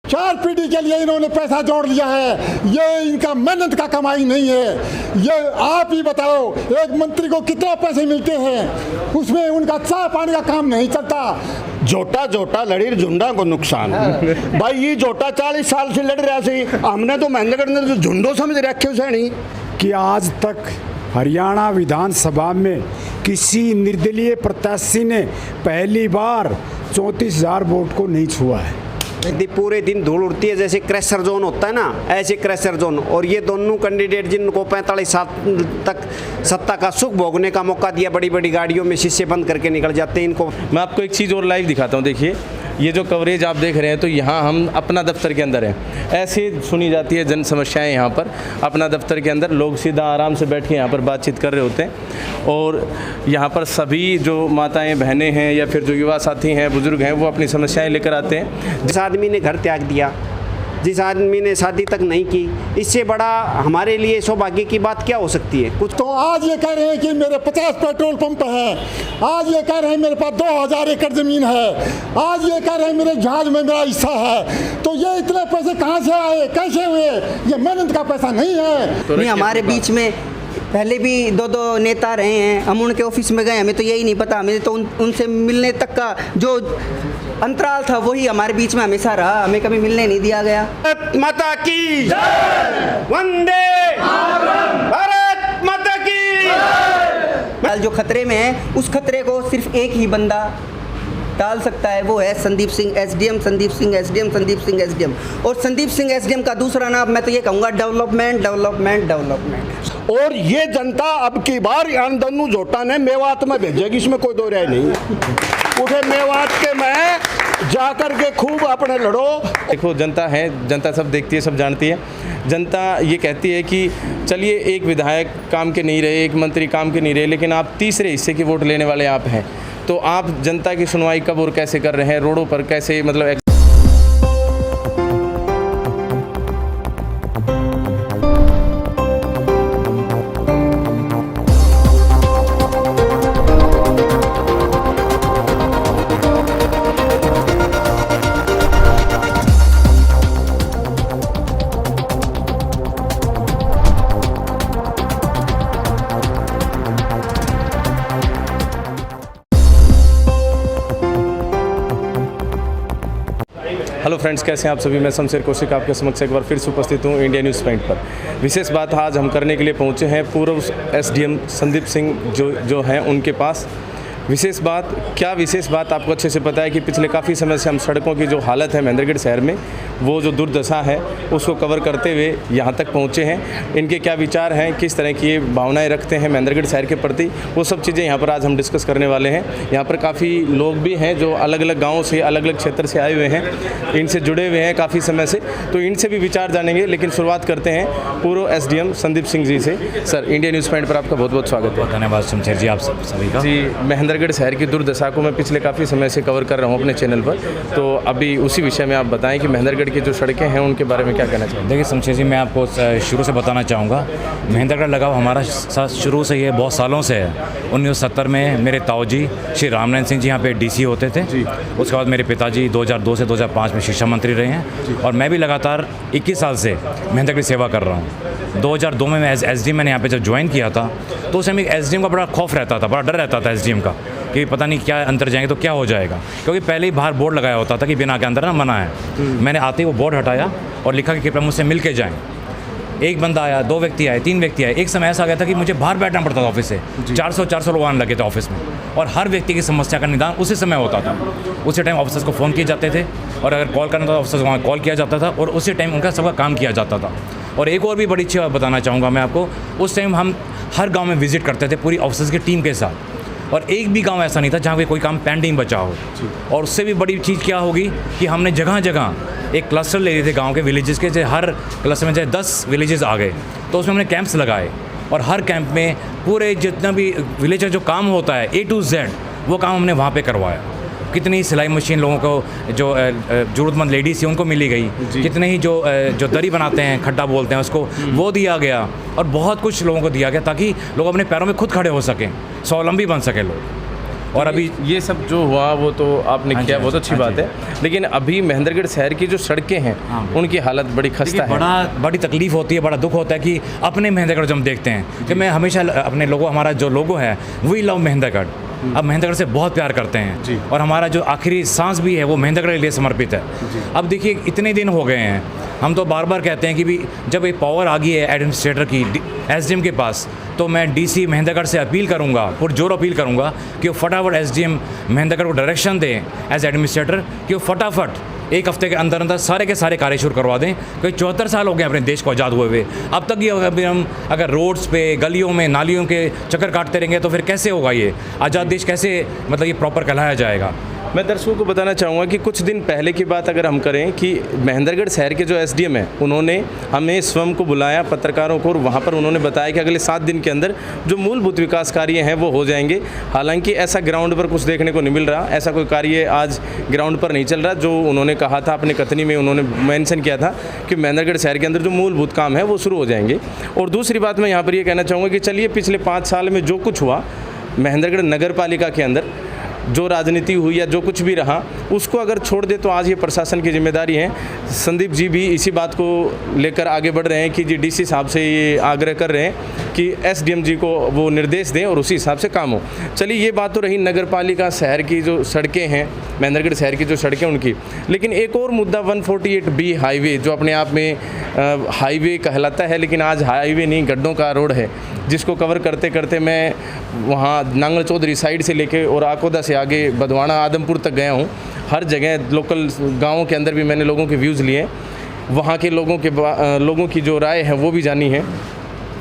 4 पीढ़ी के लिए इन्होंने पैसा जोड़ लिया है। ये इनका मेहनत का कमाई नहीं है। ये आप ही बताओ, एक मंत्री को कितना पैसे मिलते हैं, उसमें उनका चाय पानी का काम नहीं चलता। जोटा जोटा लड़ी झुंडा को नुकसान भाई। ये जोटा 40 साल से लड़ रहा सी, हमने तो महेंद्रगढ़ ने तो झुंडो समझ रखे उसे नहीं कि आज तक हरियाणा विधानसभा में किसी निर्दलीय प्रत्याशी ने पहली बार 34,000 वोट को नहीं छुआ है। पूरे दिन धूल उड़ती है, जैसे क्रैशर जोन होता है ना, ऐसे क्रैशर जोन। और ये दोनों कैंडिडेट जिनको 45 साल तक सत्ता का सुख भोगने का मौका दिया, बड़ी बड़ी गाड़ियों में शीशे बंद करके निकल जाते हैं। इनको मैं आपको एक चीज़ और लाइव दिखाता हूँ। देखिए ये जो कवरेज आप देख रहे हैं, तो यहाँ हम अपना दफ्तर के अंदर हैं। ऐसे सुनी जाती है जन समस्याएं यहाँ पर। अपना दफ्तर के अंदर लोग सीधा आराम से बैठ के यहाँ पर बातचीत कर रहे होते हैं, और यहाँ पर सभी जो माताएं बहनें हैं या फिर जो युवा साथी हैं, बुजुर्ग हैं, वो अपनी समस्याएं लेकर आते हैं। जिस आदमी ने घर त्याग दिया, जिस आदमी ने शादी तक नहीं की, इससे बड़ा हमारे लिए सौभाग्य की बात क्या हो सकती है? कुछ तो आज ये कह रहे हैं कि मेरे 50 पेट्रोल पंप हैं, आज ये कह रहे हैं मेरे पास 2000 एकड़ ज़मीन है, आज ये कह रहे हैं मेरे जहाज में मेरा हिस्सा है। तो ये इतने पैसे कहाँ से आए, कैसे हुए? ये मेहनत का पैसा नहीं है। नहीं, हमारे बीच में पहले भी दो नेता रहे हैं, हम उनके ऑफिस में गए, हमें तो यही नहीं पता। हमें तो उनसे मिलने तक का जो अंतराल था वही हमारे बीच में हमेशा रहा, हमें कभी मिलने नहीं दिया गया। भारत माता की जय, वंदे भारत माता की जय। जो खतरे में है, उस खतरे को सिर्फ एक ही बंदा टाल सकता है, वो है Sandeep Singh SDM, Sandeep Singh SDM, Sandeep Singh SDM. और संदीप सिंह एसडीएम का दूसरा नाम मैं तो ये कहूँगा, डेवलपमेंट, डेवलपमेंट, डेवलपमेंट। और ये जनता अब की बार दोनों जोटा ने मेवात में भेजेगी, इसमें कोई दो राय नहीं है। उठे मेवात के मैं जाकर के खूब अपने लड़ो। देखो जनता है, जनता सब देखती है, सब जानती है। जनता ये कहती है कि चलिए एक विधायक काम के नहीं रहे, एक मंत्री काम के नहीं रहे, लेकिन आप तीसरे हिस्से की वोट लेने वाले आप हैं। तो आप जनता की सुनवाई कब और कैसे कर रहे हैं, रोडों पर कैसे, मतलब हेलो फ्रेंड्स, कैसे हैं आप सभी। मैं शमशेर कौशिक आपके समक्ष एक बार फिर से उपस्थित हूँ इंडिया न्यूज़ पॉइंट पर। विशेष बात आज हम करने के लिए पहुँचे हैं पूर्व एसडीएम संदीप सिंह जो हैं उनके पास। विशेष बात आपको अच्छे से पता है कि पिछले काफ़ी समय से हम सड़कों की जो हालत है महेंद्रगढ़ शहर में, वो जो दुर्दशा है उसको कवर करते हुए यहाँ तक पहुँचे हैं। इनके क्या विचार हैं, किस तरह की ये भावनाएं रखते हैं महेंद्रगढ़ शहर के प्रति, वो सब चीज़ें यहाँ पर आज हम डिस्कस करने वाले हैं। यहाँ पर काफ़ी लोग भी हैं जो अलग अलग गाँवों से, अलग अलग क्षेत्र से आए हुए हैं, इनसे जुड़े हुए हैं काफ़ी समय से, तो इनसे भी विचार जानेंगे। लेकिन शुरुआत करते हैं पूर्व एसडीएम संदीप सिंह जी से। सर, इंडिया न्यूज़ पॉइंट पर आपका बहुत बहुत स्वागत है। धन्यवाद शमशेर जी, आप सभी का। जी, महेंद्रगढ़ शहर की दुर्दशा को मैं पिछले काफ़ी समय से कवर कर रहा हूँ अपने चैनल पर, तो अभी उसी विषय में आप बताएं कि महेंद्रगढ़ की जो सड़कें हैं उनके बारे में क्या कहना चाहिए। देखिए शमशेर जी, मैं आपको शुरू से बताना चाहूँगा, महेंद्रगढ़ लगाव हमारा साथ शुरू से ये बहुत सालों से है। 1970 में मेरे ताऊजी श्री रामनारायण सिंह जी यहाँ पे डीसी होते थे। उसके बाद मेरे पिताजी 2002 से 2005 में शिक्षा मंत्री रहे हैं, और मैं भी लगातार 21 साल से महेंद्रगढ़ की सेवा कर रहा हूँ। 2002 में मैं एसडीएम मैंने यहाँ पे जब ज्वाइन किया था, तो उस समय एसडीएम का बड़ा खौफ रहता था, बड़ा डर रहता था एसडीएम का कि पता नहीं क्या अंदर जाएंगे तो क्या हो जाएगा, क्योंकि पहले ही बाहर बोर्ड लगाया होता था कि बिना के अंदर ना मना है। मैंने आते ही वो बोर्ड हटाया और लिखा कि कृपया मुझसे मिल के जाएँ। एक बंदा आया, 2 व्यक्ति आए, 3 व्यक्ति आए। एक समय ऐसा आ गया था कि मुझे बाहर बैठना पड़ता था ऑफिस से। 400 लोग आने लगे थे ऑफिस में, और हर व्यक्ति की समस्या का निदान उसी समय होता था। उसी टाइम ऑफिसर्स को फ़ोन किए जाते थे, और अगर कॉल करना था ऑफिसर्स वहाँ कॉल किया जाता था, और उसी टाइम उनका सबका काम किया जाता था। और एक और भी बड़ी अच्छी बात बताना चाहूँगा मैं आपको, उस टाइम हम हर गाँव में विजिट करते थे पूरी ऑफिसर्स की टीम के साथ, और एक भी गांव ऐसा नहीं था जहाँ पे कोई काम पेंडिंग बचा हो। और उससे भी बड़ी चीज़ क्या होगी कि हमने जगह जगह एक क्लस्टर ले लिए थे गांव के विलेजेस के, जैसे हर क्लस्टर में जैसे 10 विलेजेस आ गए, तो उसमें हमने कैंप्स लगाए, और हर कैंप में पूरे जितना भी विलेज का जो काम होता है A to Z, वो काम हमने वहाँ पे करवाया। कितनी सिलाई मशीन लोगों को जो ज़रूरतमंद लेडीज़ थी उनको मिली गई, कितने ही जो दरी बनाते हैं, खड्डा बोलते हैं उसको, वो दिया गया, और बहुत कुछ लोगों को दिया गया ताकि लोग अपने पैरों में खुद खड़े हो सकें, स्वावलंबी बन सकें लोग। और अभी ये सब जो हुआ वो तो आपने हाँ जी, किया, हाँ बहुत जी, अच्छी हाँ बात जी। है, लेकिन अभी महेंद्रगढ़ शहर की जो सड़कें हैं उनकी हालत बड़ी खस्ता है। बड़ी तकलीफ होती है, बड़ा दुख होता है कि अपने महेंद्रगढ़ जो हम देखते हैं कि मैं हमेशा अपने लोगों, हमारा जो लोगो है वी लव महेंद्रगढ़, अब महेंद्रगढ़ से बहुत प्यार करते हैं और हमारा जो आखिरी सांस भी है वो महेंद्रगढ़ के लिए समर्पित है। अब देखिए इतने दिन हो गए हैं, हम तो बार बार कहते हैं कि भी जब एक पावर आ गई है एडमिनिस्ट्रेटर की एसडीएम के पास, तो मैं डीसी महेंद्रगढ़ से अपील करूंगा, पुरजोर अपील करूंगा कि वो फटाफट एसडीएम महेंद्रगढ़ को डायरेक्शन दें एज एडमिनिस्ट्रेटर कि वो फटाफट एक हफ्ते के अंदर अंदर सारे के सारे कार्य शुरू करवा दें, क्योंकि 74 साल हो गए अपने देश को आज़ाद हुए हुए। अब तक ये अभी हम अगर रोड्स पे, गलियों में, नालियों के चक्कर काटते रहेंगे तो फिर कैसे होगा ये आज़ाद देश, कैसे मतलब ये प्रॉपर कहलाया जाएगा। मैं दर्शकों को बताना चाहूँगा कि कुछ दिन पहले की बात अगर हम करें कि महेंद्रगढ़ शहर के जो एसडीएम है उन्होंने हमें स्वयं को बुलाया, पत्रकारों को, और वहाँ पर उन्होंने बताया कि अगले 7 दिन के अंदर जो मूलभूत विकास कार्य हैं वो हो जाएंगे। हालांकि ऐसा ग्राउंड पर कुछ देखने को नहीं मिल रहा, ऐसा कोई कार्य आज ग्राउंड पर नहीं चल रहा। जो उन्होंने कहा था अपने कथनी में, उन्होंने मेंशन किया था कि महेंद्रगढ़ शहर के अंदर जो मूलभूत काम है वो शुरू हो जाएंगे। और दूसरी बात मैं यहाँ पर ये कहना चाहूँगा कि चलिए पिछले 5 साल में जो कुछ हुआ महेंद्रगढ़ नगर पालिका के अंदर, जो राजनीति हुई या जो कुछ भी रहा, उसको अगर छोड़ दे तो आज ये प्रशासन की जिम्मेदारी है। संदीप जी भी इसी बात को लेकर आगे बढ़ रहे हैं कि जी डीसी साहब से ये आग्रह कर रहे हैं कि एसडीएम जी को वो निर्देश दें और उसी हिसाब से काम हो। चलिए ये बात तो रही नगर पालिका शहर की जो सड़कें हैं, महेंद्रगढ़ शहर की जो सड़कें उनकी, लेकिन एक और मुद्दा 148B हाईवे जो अपने आप में हाईवे कहलाता है, लेकिन आज हाईवे नहीं गड्ढों का रोड है, जिसको कवर करते करते मैं वहाँ नांगल चौधरी साइड से लेके और आकोदा से आगे बधवाना आदमपुर तक गया हूँ। हर जगह लोकल गाँवों के अंदर भी मैंने लोगों के व्यूज़ लिए, वहाँ के लोगों की जो राय है वो भी जानी है।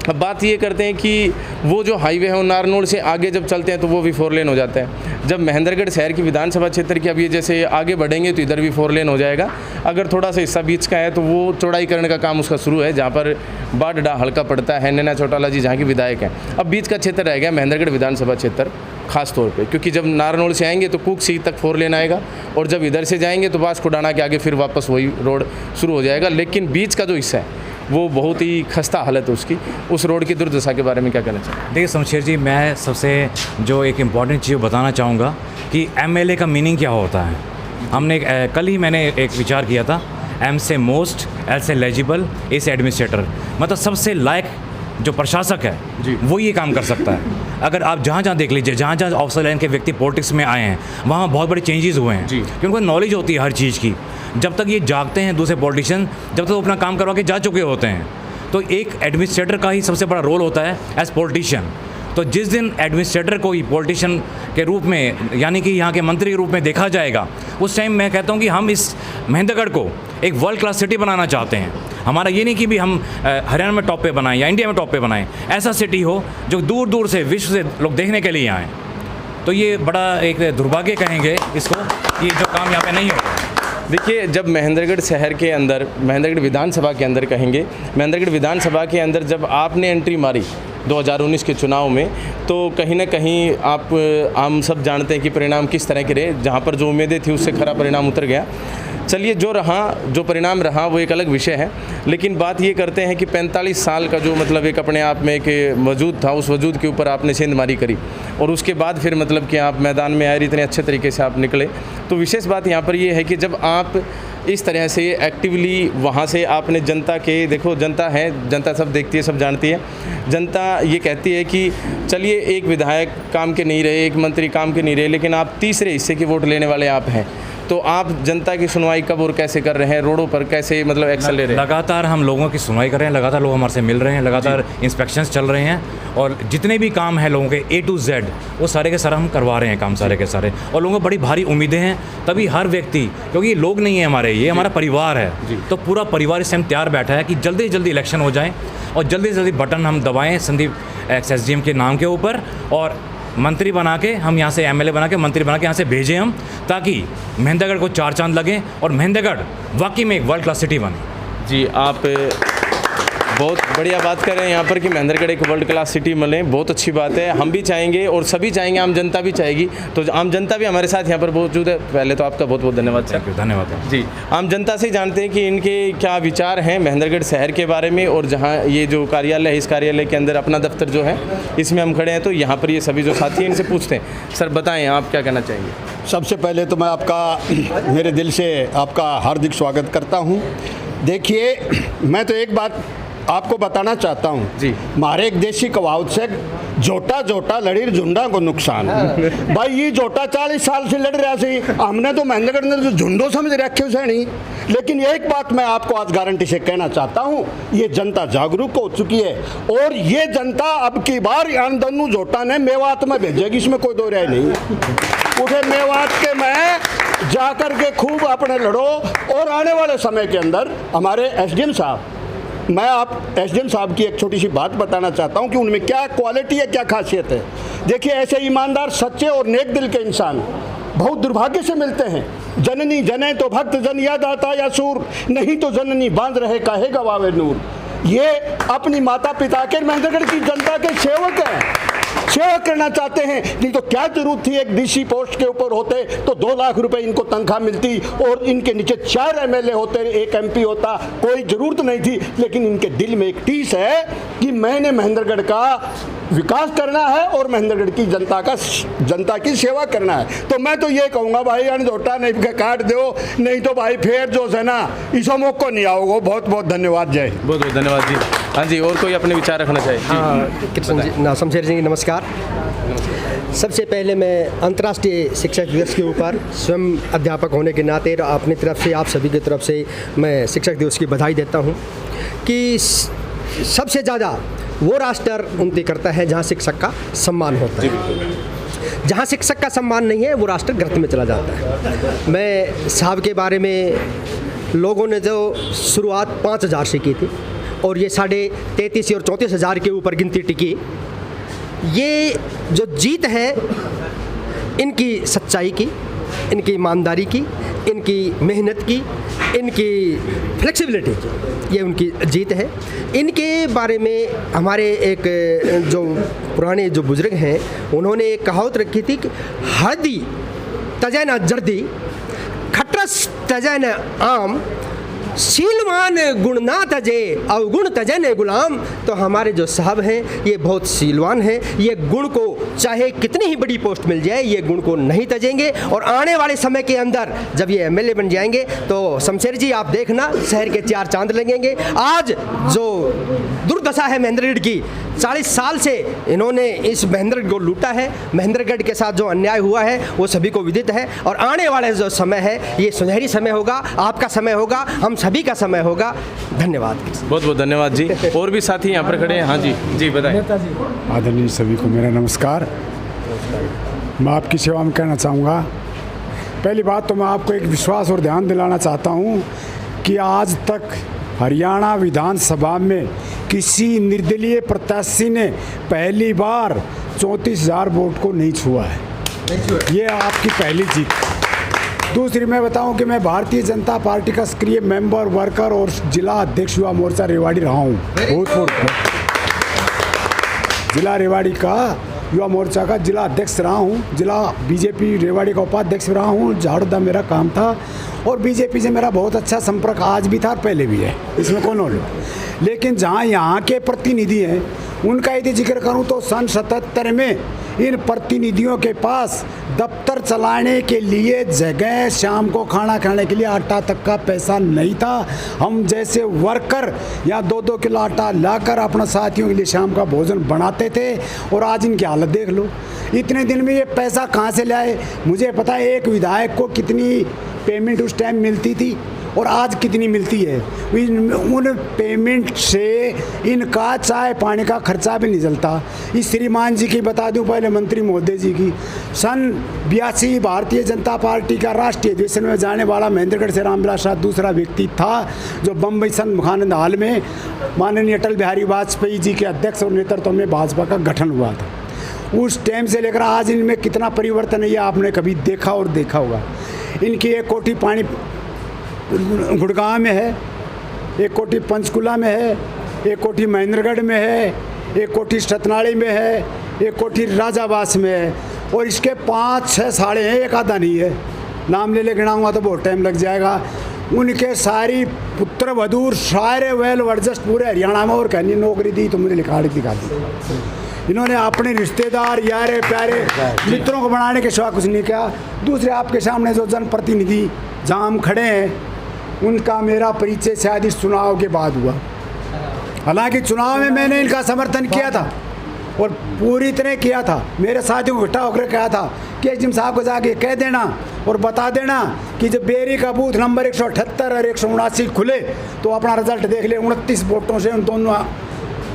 अब बात ये करते हैं कि वो जो हाईवे है वो नारनौल से आगे जब चलते हैं तो वो भी 4 लेन हो जाता है। जब महेंद्रगढ़ शहर की विधानसभा क्षेत्र की अब ये जैसे आगे बढ़ेंगे तो इधर भी 4 लेन हो जाएगा। अगर थोड़ा सा हिस्सा बीच का है तो वो चौड़ाईकरण का काम उसका शुरू है, जहाँ पर बाडडा हल्का पड़ता है, नैना चौटाला जी जहाँ की विधायक हैं। अब बीच का क्षेत्र रह गया महेंद्रगढ़ विधानसभा क्षेत्र खास तौर पे, क्योंकि जब नारनौल से आएंगे तो कुक सी तक 4 लेन आएगा और जब इधर से जाएंगे तो बास खुडाना के आगे फिर वापस वही रोड शुरू हो जाएगा। लेकिन बीच का जो हिस्सा है वो बहुत ही खस्ता हालत है उसकी। उस रोड की दुर्दशा के बारे में क्या कहना चाहिए? देखिए शमशेर जी, मैं सबसे जो एक इम्पॉर्टेंट चीज़ बताना चाहूँगा कि एमएलए का मीनिंग क्या होता है। हमने कल ही मैंने एक विचार किया था, एम से मोस्ट, एल से लेजिबल, ए से एडमिनिस्ट्रेटर, मतलब सबसे लायक जो प्रशासक है वो ये काम कर सकता है। अगर आप जहाँ जहाँ देख लीजिए, जहाँ जहाँ ऑफिसर लाइन के व्यक्ति पॉलिटिक्स में आए हैं वहाँ बहुत बड़े चेंजेस हुए हैं, क्योंकि उनको नॉलेज होती है हर चीज़ की। जब तक ये जागते हैं दूसरे पॉलिटिशियन, जब तक वो अपना काम करवा के जा चुके होते हैं, तो एक एडमिनिस्ट्रेटर का ही सबसे बड़ा रोल होता है एज पॉलिटिशियन। तो जिस दिन एडमिनिस्ट्रेटर को ही पॉलिटिशियन के रूप में, यानी कि यहाँ के मंत्री के रूप में देखा जाएगा, उस टाइम मैं कहता हूँ कि हम इस महेंद्रगढ़ को एक वर्ल्ड क्लास सिटी बनाना चाहते हैं। हमारा ये नहीं कि भी हम हरियाणा में टॉप पे बनाएं या इंडिया में टॉप पे बनाएं, ऐसा सिटी हो जो दूर दूर से, विश्व से लोग देखने के लिए आएँ। तो ये बड़ा एक दुर्भाग्य कहेंगे इसको कि जो काम यहाँ पे नहीं हो रहा है। देखिए, जब महेंद्रगढ़ शहर के अंदर, महेंद्रगढ़ विधानसभा के अंदर कहेंगे, महेंद्रगढ़ विधानसभा के अंदर जब आपने एंट्री मारी 2019 के चुनाव में, तो कहीं ना कहीं आप हम सब जानते हैं कि परिणाम किस तरह के रहे। जहाँ पर जो उम्मीदें थी उससे खरा परिणाम उतर गया। चलिए, जो परिणाम रहा वो एक अलग विषय है, लेकिन बात ये करते हैं कि 45 साल का जो मतलब एक अपने आप में एक वजूद था, उस वजूद के ऊपर आपने सेंधमारी करी और उसके बाद फिर मतलब कि आप मैदान में आए, इतने अच्छे तरीके से आप निकले। तो विशेष बात यहाँ पर ये है कि जब आप इस तरह से एक्टिवली वहाँ से आपने जनता के, देखो जनता है, जनता सब देखती है, सब जानती है। जनता ये कहती है कि चलिए एक विधायक काम के नहीं रहे, एक मंत्री काम के नहीं रहे, लेकिन आप तीसरे हिस्से की वोट लेने वाले आप हैं। तो आप जनता की सुनवाई कब और कैसे कर रहे हैं, रोडों पर कैसे मतलब एक्शन ले रहे हैं? लगातार हम लोगों की सुनवाई कर रहे हैं, लगातार लोग हमारे से मिल रहे हैं, लगातार इंस्पेक्शंस चल रहे हैं और जितने भी काम हैं लोगों के A to Z वो सारे के सारे हम करवा रहे हैं काम, सारे के सारे। और लोगों को बड़ी भारी उम्मीदें हैं, तभी हर व्यक्ति, क्योंकि ये लोग नहीं है हमारे, ये हमारा परिवार है, तो पूरा परिवार इस टाइम तैयार बैठा है कि जल्दी से जल्दी इलेक्शन हो जाए और जल्दी से जल्दी बटन हम दबाएँ संदीप SDM के नाम के ऊपर और मंत्री बना के, हम यहाँ से MLA बना के, मंत्री बना के यहाँ से भेजें हम, ताकि महेंद्रगढ़ को 4 चांद लगें और महेंद्रगढ़ वाकई में एक वर्ल्ड क्लास सिटी बने। जी, आप बहुत बढ़िया बात कर रहे हैं यहाँ पर कि महेंद्रगढ़ एक वर्ल्ड क्लास सिटी बने, बहुत अच्छी बात है। हम भी चाहेंगे और सभी चाहेंगे, आम जनता भी चाहेगी। तो आम जनता भी हमारे साथ यहाँ पर मौजूद है। पहले तो आपका बहुत बहुत धन्यवाद सर। धन्यवाद जी, आम जनता से जानते हैं कि इनके क्या विचार हैं महेंद्रगढ़ शहर के बारे में, और जहाँ ये जो कार्यालय है, इस कार्यालय के अंदर अपना दफ्तर जो है इसमें हम खड़े हैं, तो यहाँ पर ये सभी जो साथी हैं इनसे पूछते हैं। सर बताएं, आप क्या कहना चाहेंगे? सबसे पहले तो मैं आपका मेरे दिल से आपका हार्दिक स्वागत करता हूं। देखिए, मैं तो एक बात आपको बताना चाहता हूं जी। मारे एक देशी कहावत से जोटा जोटा लड़ी झुंडा को नुकसान। भाई ये जोटा 40 साल से लड़ रहा सी, हमने तो महेंद्रगढ़ ने झुंडो समझ रखे से नहीं। लेकिन एक बात मैं आपको आज गारंटी से कहना चाहता हूं, ये जनता जागरूक हो चुकी है, और ये जनता अब की बार दोनों जोटा ने मेवात में भेजेगी, इसमें कोई दो राय नहीं है। उठे मेवात के मैं जाकर के खूब अपने लड़ो, और आने वाले समय के अंदर हमारे एसडीएम साहब, मैं आप एसडीएम साहब की एक छोटी सी बात बताना चाहता हूं कि उनमें क्या क्वालिटी है, क्या खासियत है। देखिए, ऐसे ईमानदार, सच्चे और नेक दिल के इंसान बहुत दुर्भाग्य से मिलते हैं। जननी जने तो भक्त जन याद आता या सूर, नहीं तो जननी बांध रहे काहे गवावे नूर। ये अपनी माता पिता के, महेंद्रगढ़ की जनता के सेवक हैं, सेवा करना चाहते हैं। नहीं तो क्या जरूरत थी, एक डीसी पोस्ट के ऊपर होते तो 2 लाख रुपए इनको तनख्वाह मिलती, और इनके नीचे 4 एमएलए होते, 1 एमपी होता, कोई जरूरत नहीं थी। लेकिन इनके दिल में एक टीस है कि मैंने महेंद्रगढ़ का विकास करना है और महेंद्रगढ़ की जनता की सेवा करना है। तो मैं तो ये कहूँगा भाई, अनजोटा नहीं के काट दो, नहीं तो भाई फिर जो है ना इसो मौको नहीं आओगे। बहुत बहुत धन्यवाद। जय, बहुत बहुत धन्यवाद जी। हाँ जी, और कोई अपने विचार रखना चाहिए? हाँ, शमशेर जी नमस्कार। सबसे पहले मैं अंतर्राष्ट्रीय शिक्षक दिवस के ऊपर स्वयं अध्यापक होने के नाते अपनी तरफ से, आप सभी की तरफ से मैं शिक्षक दिवस की बधाई देता हूँ कि सबसे ज़्यादा वो राष्ट्र उन्नति करता है जहाँ शिक्षक का सम्मान होता है। जहाँ शिक्षक का सम्मान नहीं है वो राष्ट्र गर्त में चला जाता है। मैं साहब के बारे में, लोगों ने जो शुरुआत 5,000 से की थी और ये 33,500 और 34,000 के ऊपर गिनती टिकी। ये जो जीत है इनकी सच्चाई की, इनकी ईमानदारी की, इनकी मेहनत की, इनकी फ्लेक्सिबिलिटी की, ये उनकी जीत है। इनके बारे में हमारे एक जो पुराने जो बुजुर्ग हैं उन्होंने एक कहावत रखी थी कि हल्दी तजे न जर्दी, खटरस तजे न आम, शीलवान गुण ना तजे अवगुण तजे ने गुलाम। तो हमारे जो साहब हैं ये बहुत शीलवान हैं, ये गुण को चाहे कितनी ही बड़ी पोस्ट मिल जाए ये गुण को नहीं तजेंगे, और आने वाले समय के अंदर जब ये एमएलए बन जाएंगे तो शमशेर जी आप देखना शहर के 4 चांद लगेंगे। आज जो दुर्दशा है महेंद्रगढ़ की, 40 साल से इन्होंने इस महेंद्रगढ़ को लूटा है, महेंद्रगढ़ के साथ जो अन्याय हुआ है वो सभी को विदित है, और आने वाले जो समय है ये सुनहरी समय होगा, आपका समय होगा, हम सभी का समय होगा। धन्यवाद। बहुत बहुत धन्यवाद जी। और भी साथी यहाँ पर खड़े हैं। हाँ जी, जी बताएं। आदरणीय सभी को मेरा नमस्कार। मैं आपकी सेवा में कहना चाहूँगा, पहली बात तो मैं आपको एक विश्वास और ध्यान दिलाना चाहता हूँ कि आज तक हरियाणा विधानसभा में किसी निर्दलीय प्रत्याशी ने पहली बार 34,000 वोट को नहीं छुआ है। ये आपकी पहली जीत। दूसरी मैं बताऊं कि मैं भारतीय जनता पार्टी का सक्रिय मेंबर, वर्कर और जिला अध्यक्ष युवा मोर्चा रेवाड़ी रहा हूं। भूतपूर्व जिला रेवाड़ी का युवा मोर्चा का जिला अध्यक्ष रहा हूं, जिला बीजेपी रेवाड़ी का उपाध्यक्ष रहा हूं। झाड़ूदा मेरा काम था, और बीजेपी से मेरा बहुत अच्छा संपर्क आज भी था और पहले भी है, इसमें कौन हो। लेकिन जहाँ यहाँ के प्रतिनिधि हैं उनका यदि जिक्र करूँ तो सन 77 में इन प्रतिनिधियों के पास दफ्तर चलाने के लिए जगह, शाम को खाना खाने के लिए आटा तक का पैसा नहीं था। हम जैसे वर्कर या 2-2 किलो आटा लाकर अपने साथियों के लिए शाम का भोजन बनाते थे, और आज इनकी हालत देख लो। इतने दिन में ये पैसा कहाँ से लाए? मुझे पता है एक विधायक को कितनी पेमेंट उस टाइम मिलती थी और आज कितनी मिलती है। उन पेमेंट से इनका चाय पानी का खर्चा भी नहीं चलता। इस श्रीमान जी की बता दूं, पहले मंत्री महोदय जी की, सन 82 भारतीय जनता पार्टी का राष्ट्रीय अधिवेशन में जाने वाला महेंद्रगढ़ से रामविलास साथ दूसरा व्यक्ति था जो बम्बई संत मुखानंद हाल में माननीय अटल बिहारी वाजपेयी जी के अध्यक्ष और नेतृत्व में भाजपा का गठन हुआ था। उस टाइम से लेकर आज इनमें कितना परिवर्तन है ये आपने कभी देखा और देखा होगा। इनकी एक कोठी पानी गुड़गांव में है, एक कोठी पंचकुला में है, एक कोठी महेंद्रगढ़ में है, एक कोठी सतनाड़ी में है, एक कोठी राजावास में है, और इसके 5-6 साड़े हैं, एक आधा नहीं है। नाम ले गिनाऊंगा तो बहुत टाइम लग जाएगा। उनके सारी पुत्र वधूर सारे वेल वर्जस्ट पूरे हरियाणा में, और कहनी नौकरी दी तो मुझे लिखा दिखा दी। इन्होंने अपने रिश्तेदार यारे प्यारे मित्रों को बनाने के सिवा कुछ नहीं किया। दूसरे आपके सामने जो जनप्रतिनिधि जहाँ हम खड़े हैं, उनका मेरा परिचय शायद इस चुनाव के बाद हुआ। हालांकि चुनाव में मैंने इनका समर्थन किया था और पूरी तरह किया था। मेरे साथियों को इकट्ठा होकर कहा था कि एसडीएम साहब को जाके कह देना और बता देना कि जब बेरी का बूथ नंबर 178 और 179 खुले तो अपना रिजल्ट देख ले। 29 वोटों से उन दोनों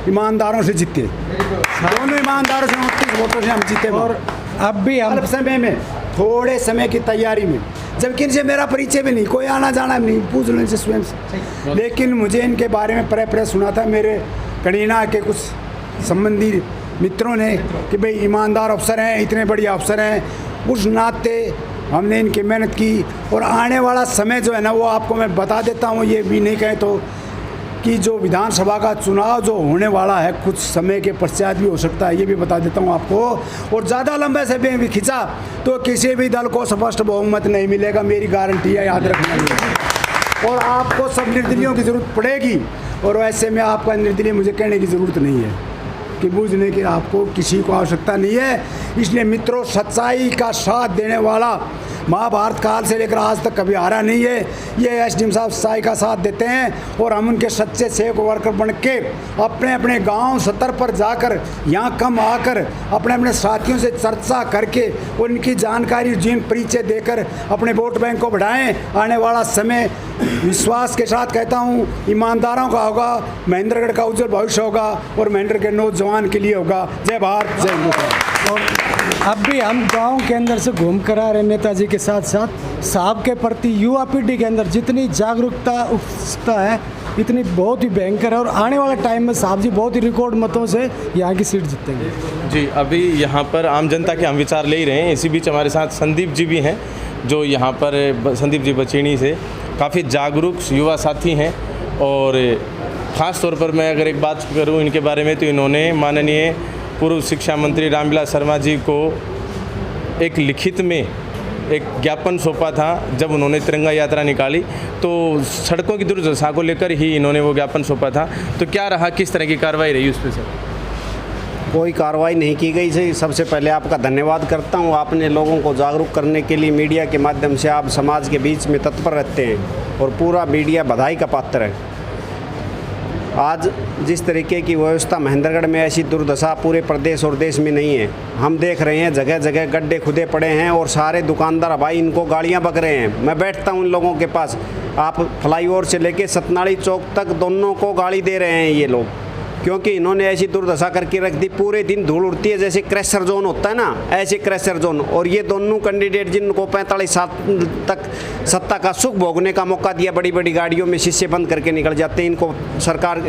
ईमानदारों से जीते, दोनों ईमानदारों से 29 वोटों से हम जीते। और अब भी अल्प समय में, थोड़े समय की तैयारी में, जबकि इनसे मेरा परिचय भी नहीं, कोई आना जाना नहीं, पूछ लो इनसे स्वयं से। लेकिन मुझे इनके बारे में प्रेस सुना था मेरे कनीना के कुछ संबंधी मित्रों ने कि भाई ईमानदार अफसर हैं, इतने बढ़िया अफसर हैं। उस नाते हमने इनकी मेहनत की, और आने वाला समय जो है ना, वो आपको मैं बता देता हूँ, ये भी नहीं कहें तो, कि जो विधानसभा का चुनाव जो होने वाला है कुछ समय के पश्चात भी हो सकता है, ये भी बता देता हूँ आपको। और ज़्यादा लंबे समय भी खिंचा तो किसी भी दल को स्पष्ट बहुमत नहीं मिलेगा, मेरी गारंटी है, याद रखना। और आपको सब निर्दलियों की ज़रूरत पड़ेगी, और ऐसे में आपका निर्दलीय मुझे कहने की ज़रूरत नहीं है कि बूझने की आपको किसी को आवश्यकता नहीं है। इसलिए मित्रों, सच्चाई का साथ देने वाला महाभारत काल से लेकर आज तक कभी हारा नहीं है। ये एसडीएम साहब सच्चाई का साथ देते हैं, और हम उनके सच्चे सेवक वर्कर बन के अपने अपने गांव स्तर पर जाकर, यहाँ कम आकर अपने अपने साथियों से चर्चा करके उनकी जानकारी, जिन परिचय देकर अपने वोट बैंक को बढ़ाएं। आने वाला समय विश्वास के साथ कहता हूँ ईमानदारों का होगा, महेंद्रगढ़ का उज्जवल भविष्य होगा, और महेंद्रगढ़ के नौजवान के लिए होगा। जय भारत, जय हिंद। और अब भी हम गांव के अंदर से घूम कर आ रहे नेताजी के साथ साथ साहब के प्रति युवा पीढ़ी के अंदर जितनी जागरूकता उत्सुकता है, इतनी बहुत ही भयंकर है। और आने वाले टाइम में साहब जी बहुत ही रिकॉर्ड मतों से यहाँ की सीट जीतेंगे। जी, अभी यहाँ पर आम जनता के हम विचार ले ही रहे हैं। इसी बीच हमारे साथ संदीप जी भी हैं, जो यहाँ पर संदीप जी बचीणी से काफ़ी जागरूक युवा साथी हैं। और ख़ास तौर पर मैं अगर एक बात करूँ इनके बारे में, तो इन्होंने माननीय पूर्व शिक्षा मंत्री रामविलास शर्मा जी को एक लिखित में एक ज्ञापन सौंपा था। जब उन्होंने तिरंगा यात्रा निकाली तो सड़कों की दुर्दशा को लेकर ही इन्होंने वो ज्ञापन सौंपा था। तो क्या रहा, किस तरह की कार्रवाई रही उस पर सर? कोई कार्रवाई नहीं की गई सही। सबसे पहले आपका धन्यवाद करता हूँ, आपने लोगों को जागरूक करने के लिए मीडिया के माध्यम से आप समाज के बीच में तत्पर रहते हैं, और पूरा मीडिया बधाई का पात्र है। आज जिस तरीके की व्यवस्था महेंद्रगढ़ में, ऐसी दुर्दशा पूरे प्रदेश और देश में नहीं है। हम देख रहे हैं जगह जगह गड्ढे खुदे पड़े हैं, और सारे दुकानदार भाई इनको गालियां बक रहे हैं। मैं बैठता हूं इन लोगों के पास, आप फ्लाईओवर से लेके सतनाड़ी चौक तक दोनों को गाली दे रहे हैं ये लोग, क्योंकि इन्होंने ऐसी दुर्दशा करके रख दी। पूरे दिन धूल उड़ती है, जैसे क्रैशर जोन होता है ना, ऐसे क्रैशर जोन। और ये दोनों कैंडिडेट जिनको 45 साल तक सत्ता का सुख भोगने का मौका दिया, बड़ी बड़ी गाड़ियों में शीशे बंद करके निकल जाते हैं। इनको सरकार,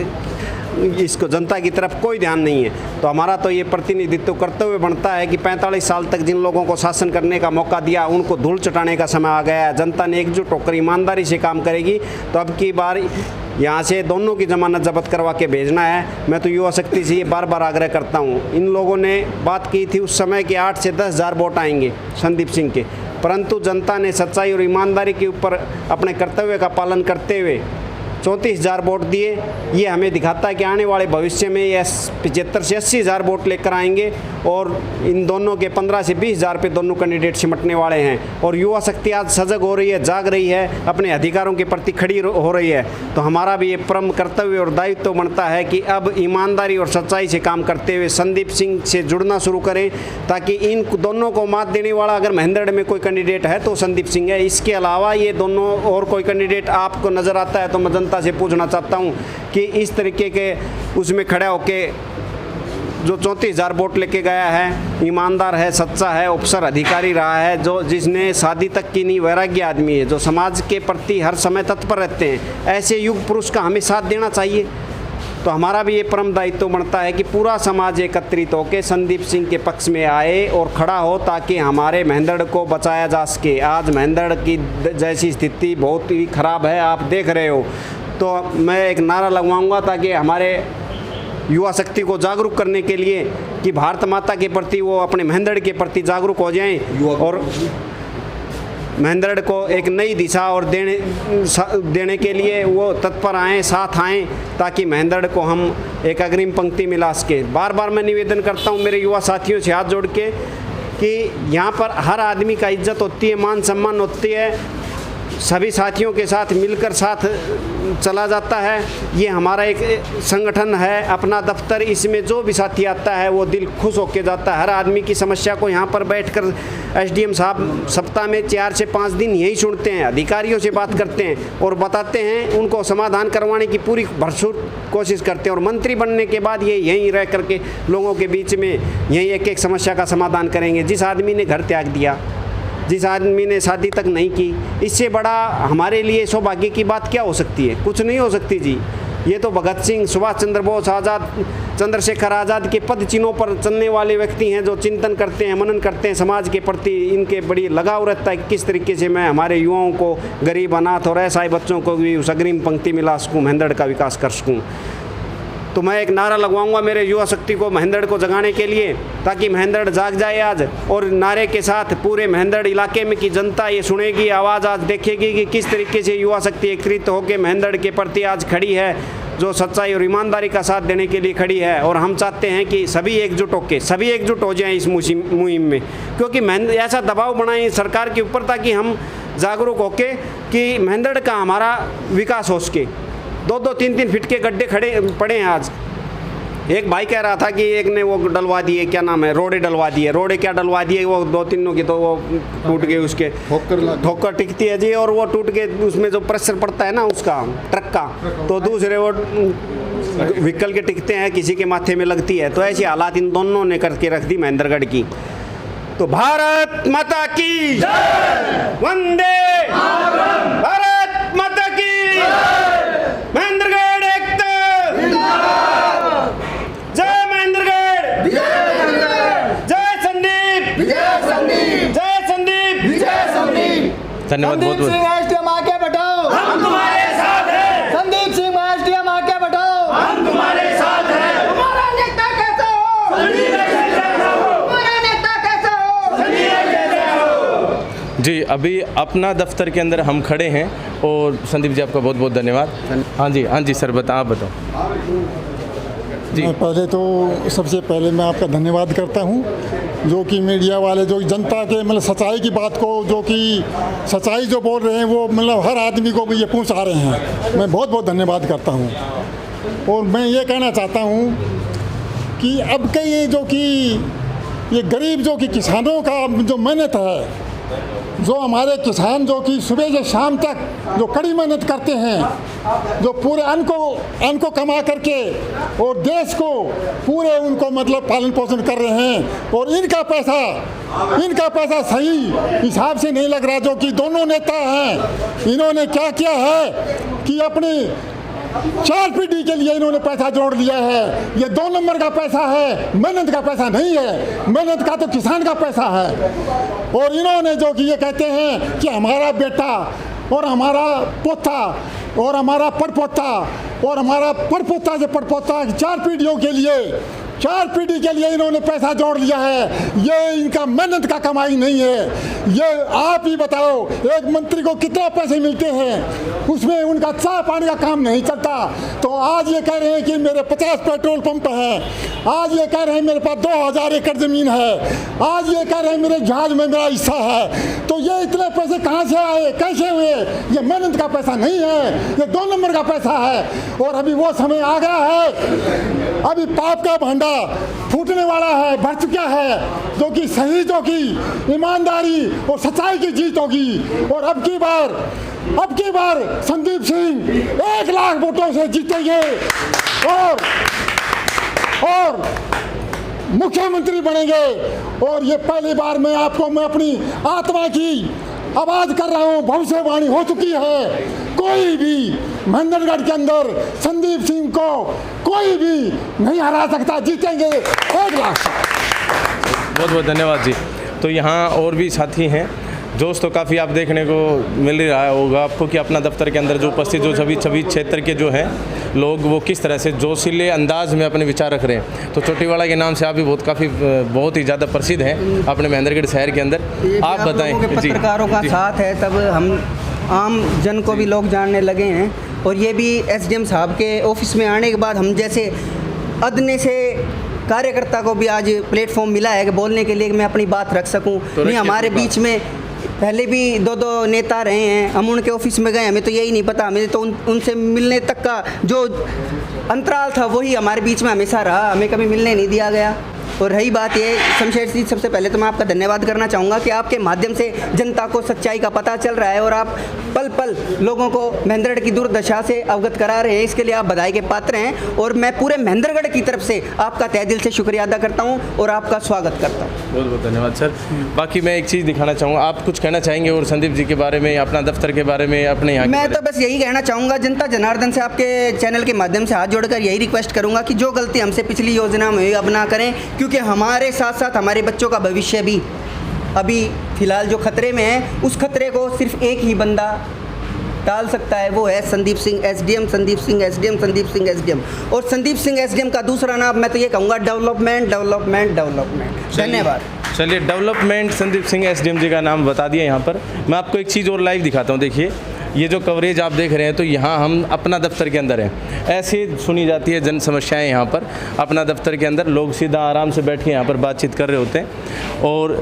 इसको जनता की तरफ कोई ध्यान नहीं है। तो हमारा तो ये प्रतिनिधित्व करते हुए बनता है कि 45 साल तक जिन लोगों को शासन करने का मौका दिया, उनको धूल चटाने का समय आ गया है। जनता ने एकजुट होकर ईमानदारी से काम करेगी, तो अब की बार यहाँ से दोनों की जमानत जब्त करवा के भेजना है। मैं तो युवा शक्ति से ये बार बार आग्रह करता हूँ। इन लोगों ने बात की थी उस समय कि 8 से 10 हज़ार वोट आएंगे संदीप सिंह के, परंतु जनता ने सच्चाई और ईमानदारी के ऊपर अपने कर्तव्य का पालन करते हुए 34,000 वोट दिए। ये हमें दिखाता है कि आने वाले भविष्य में ये 75 से 80 हज़ार वोट लेकर आएंगे, और इन दोनों के 15 से 20 हज़ार पे दोनों कैंडिडेट सिमटने वाले हैं। और युवा शक्ति आज सजग हो रही है, जाग रही है, अपने अधिकारों के प्रति खड़ी हो रही है। तो हमारा भी ये परम कर्तव्य और दायित्व बनता है कि अब ईमानदारी और सच्चाई से काम करते हुए संदीप सिंह से जुड़ना शुरू करें, ताकि इन दोनों को मात देने वाला अगर महेंद्रगढ़ में कोई कैंडिडेट है तो संदीप सिंह है। इसके अलावा ये दोनों और कोई कैंडिडेट आपको नज़र आता है तो मैं जनता से पूछना चाहता हूं कि इस तरीके के उसमें खड़ा होके जो 34,000 वोट लेके गया है, ईमानदार है, सच्चा है, अफसर अधिकारी रहा है, जो जिसने शादी तक की नहीं, वैराग्य आदमी है, जो समाज के प्रति हर समय तत्पर रहते हैं, ऐसे युग पुरुष का हमें साथ देना चाहिए। तो हमारा भी ये परम दायित्व बनता है कि पूरा समाज एकत्रित होकर संदीप सिंह के पक्ष में आए और खड़ा हो, ताकि हमारे महेंद्रगढ़ को बचाया जा सके। आज महेंद्रगढ़ की जैसी स्थिति बहुत ही खराब है, आप देख रहे हो। तो मैं एक नारा लगवाऊंगा ताकि हमारे युवा शक्ति को जागरूक करने के लिए कि भारत माता के प्रति वो अपने महेंद्रगढ़ के प्रति जागरूक हो जाएं और महेंद्रगढ़ को एक नई दिशा और देने के लिए वो तत्पर आएँ, साथ आएँ, ताकि महेंद्रगढ़ को हम एक अग्रिम पंक्ति में ला सके। बार बार मैं निवेदन करता हूँ मेरे युवा साथियों से हाथ जोड़ के कि यहाँ पर हर आदमी का इज्जत होती है, मान सम्मान होती है, सभी साथियों के साथ मिलकर साथ चला जाता है। ये हमारा एक संगठन है, अपना दफ्तर, इसमें जो भी साथी आता है वो दिल खुश होकर जाता है। हर आदमी की समस्या को यहाँ पर बैठकर एसडीएम साहब सप्ताह में 4 से 5 दिन यही सुनते हैं, अधिकारियों से बात करते हैं और बताते हैं, उनको समाधान करवाने की पूरी भरपूर कोशिश करते हैं और मंत्री बनने के बाद ये यहीं रह करके लोगों के बीच में यहीं एक एक समस्या का समाधान करेंगे। जिस आदमी ने घर त्याग दिया, जिस आदमी ने शादी तक नहीं की, इससे बड़ा हमारे लिए सौभाग्य की बात क्या हो सकती है? कुछ नहीं हो सकती जी। ये तो भगत सिंह, सुभाष चंद्र बोस, आज़ाद, चंद्रशेखर आज़ाद के पद चिन्हों पर चलने वाले व्यक्ति हैं जो चिंतन करते हैं, मनन करते हैं समाज के प्रति। इनके बड़ी लगाव रहता है कि किस तरीके से मैं हमारे युवाओं को, गरीब, अनाथ और असहाय बच्चों को भी उस अग्रिम पंक्ति में ला सकूँ, महेंद्रगढ़ का विकास कर सकूँ। तो मैं एक नारा लगवाऊंगा मेरे युवा शक्ति को महेंद्रगढ़ को जगाने के लिए, ताकि महेंद्रगढ़ जाग जाए आज। और नारे के साथ पूरे महेंद्रगढ़ इलाके में की जनता ये सुनेगी, आवाज़ आज देखेगी कि किस तरीके से युवा शक्ति एकत्रित होकर महेंद्रगढ़ के प्रति आज खड़ी है, जो सच्चाई और ईमानदारी का साथ देने के लिए खड़ी है। और हम चाहते हैं कि सभी एकजुट हो जाएं इस मुहिम में, क्योंकि ऐसा दबाव बनाएं सरकार के ऊपर ताकि हम जागरूक होके कि महेंद्रगढ़ का हमारा विकास हो सके। 2-2, 3-3 फीट के गड्ढे खड़े पड़े हैं आज। एक भाई कह रहा था कि एक ने वो डलवा दिए, क्या नाम है, रोडे डलवा दिए। रोडे क्या डलवा दिए, वो 2-3 की तो वो टूट गए, उसके ठोकर टिकती है जी, और वो टूट के उसमें जो प्रेशर पड़ता है ना उसका ट्रक का, तो दूसरे वो व्हीकल के टिकते हैं, किसी के माथे में लगती है। तो ऐसी हालात इन दोनों ने करके रख दी महेंद्रगढ़ की। तो भारत माता की वंदे, भारत माता की महेंद्रगढ़ एकता, जय महेंद्रगढ़, जय संदीप, जय संदीप। धन्यवाद बहुत बहुत। एसडीएम आगे बढ़ाओ, हम तुम्हारे साथ हैं। संदीप सिंह एसडीएम आगे बढ़ाओ, हम तुम्हारे साथ हैं। हमारा नेता कैसा हो, हमारा नेता कैसा हो। जी, अभी अपना दफ्तर के अंदर हम खड़े हैं और संदीप जी आपका बहुत बहुत धन्यवाद। हाँ जी सर, आप बताओ जी। पहले तो सबसे पहले मैं आपका धन्यवाद करता हूँ, जो कि मीडिया वाले जो जनता के मतलब सच्चाई की बात को, जो कि सच्चाई जो बोल रहे हैं वो मतलब हर आदमी को भी ये पहुँचा रहे हैं। मैं बहुत बहुत धन्यवाद करता हूँ। और मैं ये कहना चाहता हूँ कि अब के ये जो कि ये गरीब जो कि किसानों का जो मेहनत है, जो हमारे किसान जो कि सुबह से शाम तक जो कड़ी मेहनत करते हैं, जो पूरे अन्न को कमा करके और देश को पूरे उनको मतलब पालन पोषण कर रहे हैं, और इनका पैसा सही हिसाब से नहीं लग रहा। जो कि दोनों नेता हैं, इन्होंने क्या किया है कि अपनी 4 पीढ़ी के लिए इन्होंने पैसा जोड़ दिया है। ये 2 नंबर का पैसा है, मेहनत का पैसा नहीं है। मेहनत का तो किसान का पैसा है। और इन्होंने जो कि ये कहते हैं कि हमारा बेटा और हमारा पोता और हमारा परपोता और हमारा परपोता से परपोता 4 पीढ़ियों के लिए, 4 पीढ़ी के लिए इन्होंने पैसा जोड़ लिया है। ये इनका मेहनत का कमाई नहीं है। ये आप ही बताओ, एक मंत्री को कितना पैसे मिलते हैं, उसमें उनका चाय पानी का काम नहीं चलता। तो आज ये कह रहे हैं कि मेरे 50 पेट्रोल पंप हैं, आज ये कह रहे हैं मेरे पास 2000 एकड़ ज़मीन है, आज ये कह रहे हैं मेरे जहाज में मेरा हिस्सा है। तो ये इतने पैसे कहाँ से आए, कैसे हुए? ये मेहनत का पैसा नहीं है, ये 2 नंबर का पैसा है। और अभी वो समय आ गया है, अभी पाप का भंडार फूटने वाला है, भर चुका है, जो कि शहीदों की ईमानदारी और सच्चाई की जीत होगी। और अब की बार संदीप सिंह 1 लाख वोटों से जीतेंगे और मुख्यमंत्री बनेंगे। और ये पहली बार मैं अपनी आत्मा की आवाज़ कर रहा हूँ, भविष्यवाणी हो चुकी है। कोई भी महेंद्रगढ़ के अंदर संदीप सिंह को कोई भी नहीं हरा सकता, जीतेंगे 1 लाख। बहुत बहुत धन्यवाद जी। तो यहाँ और भी साथी हैं, जोश तो काफ़ी आप देखने को मिल रहा होगा आपको कि अपना दफ्तर के अंदर जो उपस्थित जो सभी क्षेत्र के जो हैं लोग वो किस तरह से जोशीले अंदाज में अपने विचार रख रहे हैं। तो चोटीवाड़ा के नाम से आप भी बहुत ही ज़्यादा प्रसिद्ध हैं अपने महेंद्रगढ़ शहर के अंदर। आप बताएं। पत्रकारों का साथ है तब हम आम जन को भी लोग जानने लगे हैं, और ये भी एसडीएम साहब के ऑफिस में आने के बाद हम जैसे अदने से कार्यकर्ता को भी आज प्लेटफॉर्म मिला है कि बोलने के लिए कि मैं अपनी बात रख सकूं। तो नहीं, हमारे बीच में पहले भी दो नेता रहे हैं, हम उनके ऑफिस में गए, हमें तो यही नहीं पता, हमें तो उनसे मिलने तक का जो अंतराल था वही हमारे बीच में हमेशा रहा, हमें कभी मिलने नहीं दिया गया। और रही बात ये, शमशेर जी, सबसे पहले तो मैं आपका धन्यवाद करना चाहूँगा कि आपके माध्यम से जनता को सच्चाई का पता चल रहा है और आप पल पल लोगों को महेंद्रगढ़ की दुर्दशा से अवगत करा रहे हैं। इसके लिए आप बधाई के पात्र हैं और मैं पूरे महेंद्रगढ़ की तरफ से आपका तहे दिल से शुक्रिया अदा करता हूँ और आपका स्वागत करता हूँ। बहुत बहुत धन्यवाद सर। बाकी मैं एक चीज़ दिखाना चाहूँगा, आप कुछ कहना चाहेंगे और संदीप जी के बारे में, अपना दफ्तर के बारे में, अपने यहाँ? मैं तो बस यही कहना चाहूँगा, जनता जनार्दन से आपके चैनल के माध्यम से हाथ जोड़कर यही रिक्वेस्ट करूँगा कि जो गलती हमसे पिछली योजना में हुई अब ना करें, क्योंकि हमारे साथ साथ हमारे बच्चों का भविष्य भी अभी फ़िलहाल जो खतरे में है, उस खतरे को सिर्फ एक ही बंदा टाल सकता है, वो है Sandeep Singh SDM, Sandeep Singh SDM, Sandeep Singh SDM. और संदीप सिंह एसडीएम का दूसरा नाम मैं तो ये कहूँगा डेवलपमेंट, डेवलपमेंट, डेवलपमेंट। धन्यवाद। चलिए, डेवलपमेंट संदीप सिंह एसडीएम जी का नाम बता दिया यहाँ पर। मैं आपको एक चीज़ और लाइव दिखाता हूँ। देखिए, ये जो कवरेज आप देख रहे हैं, तो यहाँ हम अपना दफ्तर के अंदर हैं। ऐसे सुनी जाती है जन समस्याएं यहाँ पर। अपना दफ्तर के अंदर लोग सीधा आराम से बैठ के यहाँ पर बातचीत कर रहे होते हैं और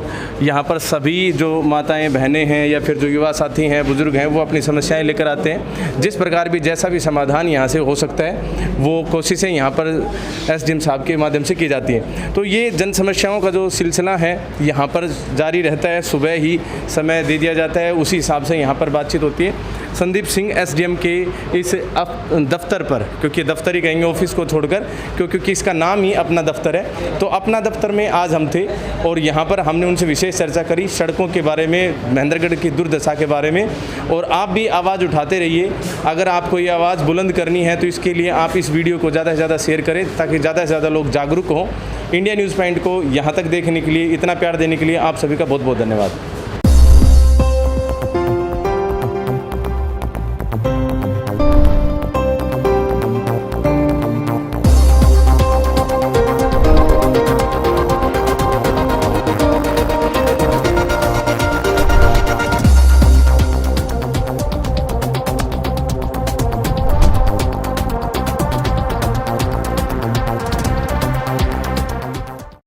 यहाँ पर सभी जो माताएं, बहनें हैं या फिर जो युवा साथी हैं, बुजुर्ग हैं, वो अपनी समस्याएं लेकर आते हैं। जिस प्रकार भी जैसा भी समाधान यहाँ से हो सकता है वो कोशिशें यहाँ पर एसडीएम साहब के माध्यम से की जाती हैं। तो ये जन समस्याओं का जो सिलसिला है यहाँ पर जारी रहता है। सुबह ही समय दे दिया जाता है, उसी हिसाब से यहाँ पर बातचीत होती है। संदीप सिंह एसडीएम के इस दफ्तर पर, क्योंकि दफ्तर ही कहेंगे ऑफिस को छोड़कर, क्योंकि इसका नाम ही अपना दफ्तर है, तो अपना दफ्तर में आज हम थे और यहाँ पर हमने उनसे विशेष चर्चा करी सड़कों के बारे में, महेंद्रगढ़ की दुर्दशा के बारे में। और आप भी आवाज़ उठाते रहिए। अगर आपको ये आवाज़ बुलंद करनी है तो इसके लिए आप इस वीडियो को ज़्यादा से ज़्यादा शेयर करें ताकि ज़्यादा से ज़्यादा लोग जागरूक हों। इंडिया न्यूज़ पॉइंट को यहाँ तक देखने के लिए, इतना प्यार देने के लिए आप सभी का बहुत बहुत धन्यवाद।